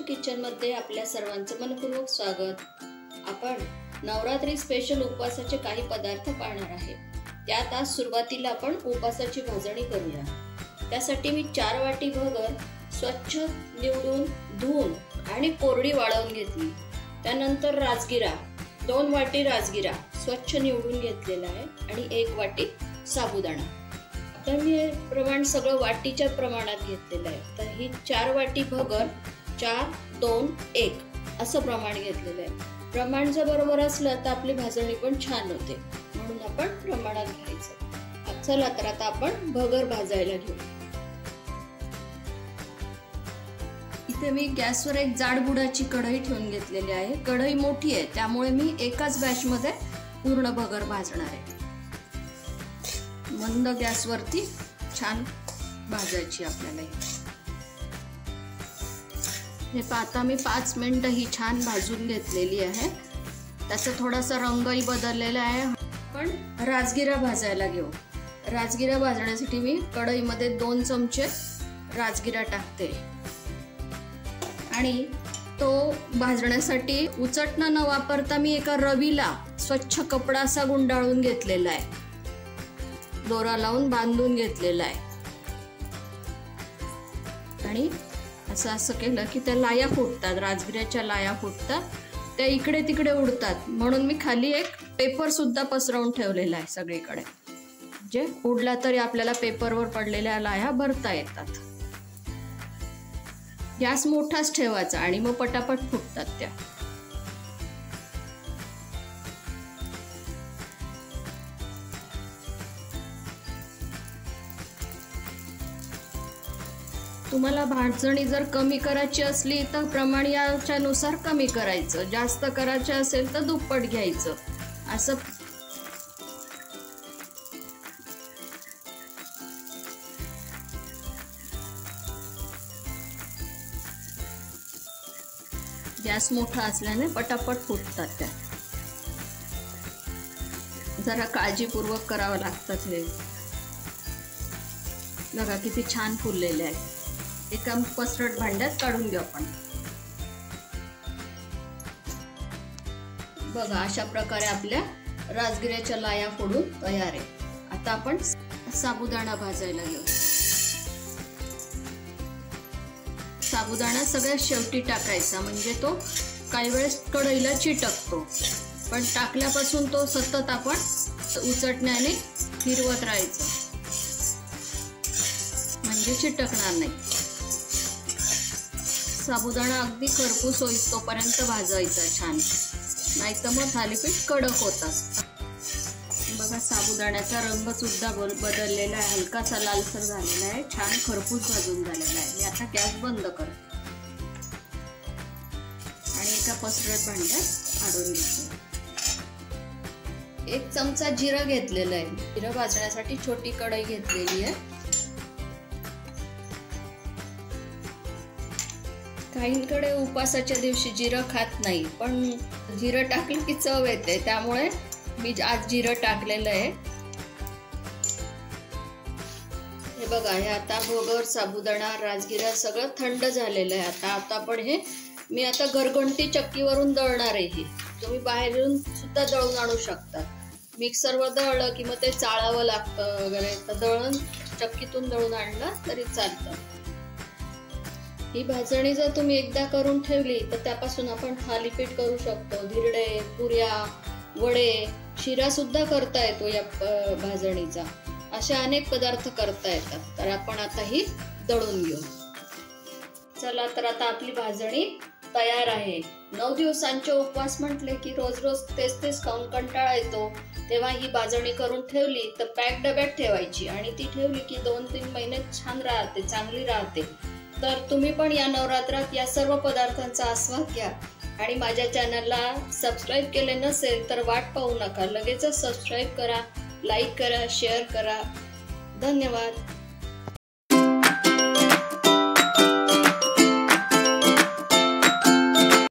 Kitchen मध्ये आपल्या सर्वांचं मनपूर्वक स्वागत। आपण नवरात्री स्पेशल उपवासाचे काही पदार्थ पाहणार आहे। त्यात आज सुरुवातीला आपण उपवासाची भाजणी करूया। त्यासाठी मी 4 वाटी भगर स्वच्छ निवडून धुवून आणि कोरडी वाळवून घेतली। त्यानंतर राजगिरा 2 वाटी राजगिरा स्वच्छ निवडून घेतलेला आहे आणि 1 वाटी साबुदाणा। तर मी प्रमाण सगळं वाटीच्या प्रमाणात घेतलेलं आहे। तर ही 4 वाटी भगर 4 2 1 असं प्रमाण घेतलेलं आहे। प्रमाण जर बरोबर असलं तर आपली भाजणी पण छान होते, म्हणून आपण प्रमाणात घ्यायचं। चला तर आता आपण भगर भाजायला घेऊ। इथे मी गॅसवर एक जाड बुडाची कढई ठेवून घेतलेली आहे। कढई मोठी आहे त्यामुळे मी एकाच बॅचमध्ये पूर्ण भगर भाजणार आहे। मंद गॅसवरती छान भाजायची आपल्याला। हे पाहता मी 5 मिनिटं ही छान भाजून घेतलेली आहे। त्याचा थोडासा रंगही बदललेला आहे। पण राजगिरा भाजायला घेऊ। राजगिरा भाजण्यासाठी मी कढईमध्ये 2 चमचे राजगिरा टाकते आणि तो भाजण्यासाठी उचटणं न वापरता मी एका रवीला स्वच्छ कपडा असा गुंडाळून घेतलेला आहे। दोरा लावून बांधून घेतलेला आहे आणि असं केलं की त्या लाया फुटतात, राजगिऱ्याच्या लाया फुटतात, त्या इकडे तिकडे उडतात। म्हणून मी खाली एक पेपर सुद्धा पसरवून ठेवलेला आहे सगळीकडे, जे उडला तरी आपल्याला पेपरवर पडलेल्या लाया भरता येतात। गॅस मोठाच ठेवायचा आणि मग पटापट फुटतात त्या। तुम्हाला भाजणी जर कमी करायची असली तर प्रमाण याच्यानुसार कमी करायचं, जास्त करायचे असेल तर दुप्पट घ्यायचं। असं गॅस मोठा असल्याने पटापट फुटतात त्या। जरा काळजीपूर्वक करावं लागतात हे। बघा किती छान फुललेले आहे। एका पसरट भांड्यात काढून घेऊ आपण। बघा अशा प्रकारे आपल्या राजगिऱ्याच्या लाया फोडून तयार आहे। आता आपण साबुदाणा भाजायला घेऊ। साबुदाणा सगळ्यात शेवटी टाकायचा, म्हणजे तो काही वेळेस कढईला चिटकतो, पण टाकल्यापासून तो सतत आपण उचटण्याने फिरवत राहायचं, म्हणजे चिटकणार नाही। साबुदाणा अगदी खरपूस होईल तोपर्यंत भाजायचा छान, नाहीतर मग थालीपीठ कडक होतात। बघा साबुदाण्याचा रंग सुद्धा बदललेला आहे, हलकासा लालसर झालेला आहे, छान खरपूस भाजून झालेला आहे। मी आता गॅस बंद करते आणि एका पसरट भांड्यात काढून घेते। 1 चमचा जिरं घेतलेलं आहे। जिरं भाजण्यासाठी छोटी कढई घेतलेली आहे। काहींकडे उपवासाच्या दिवशी जिरं खात नाही, पण जिरं टाकलं की चव येते, त्यामुळे मी आज जिरं टाकलेलं आहे। हे बघा, हे आता भगर, साबुदाणा, राजगिरा सगळं थंड झालेलं आहे। आता आपण हे मी आता घरघंटी चक्कीवरून दळणार आहे। हे तुम्ही बाहेरून सुद्धा दळून आणू शकता। मिक्सरवर दळलं की मग ते चाळावं लागतं वगैरे, तर दळण चक्कीतून दळून आणलं तरी चालतं। ही भाजणी जर तुम्ही एकदा करून ठेवली तर त्यापासून आपण थालीपीठ करू शकतो, धिरडे, पुऱ्या, वडे, शिरा सुद्धा करता येतो या भाजणीचा। असे अनेक पदार्थ करता येतात। तर आपण आता ही दळून घेऊ। चला तर आता आपली भाजणी तयार आहे। 9 दिवसांचे उपवास म्हटले की रोज रोज तेच खाऊन कंटाळा येतो, तेव्हा ही भाजणी करून ठेवली तर पॅक डब्यात ठेवायची आणि ती ठेवली की 2-3 महिने छान राहते, चांगली राहते। तर तुम्ही पण या नवरात्रात या सर्व पदार्थांचा आस्वाद घ्या आणि माझ्या चॅनलला सबस्क्राईब केले नसेल तर वाट पाहू नका, लगेचच सबस्क्राईब करा, लाईक करा, शेअर करा। धन्यवाद।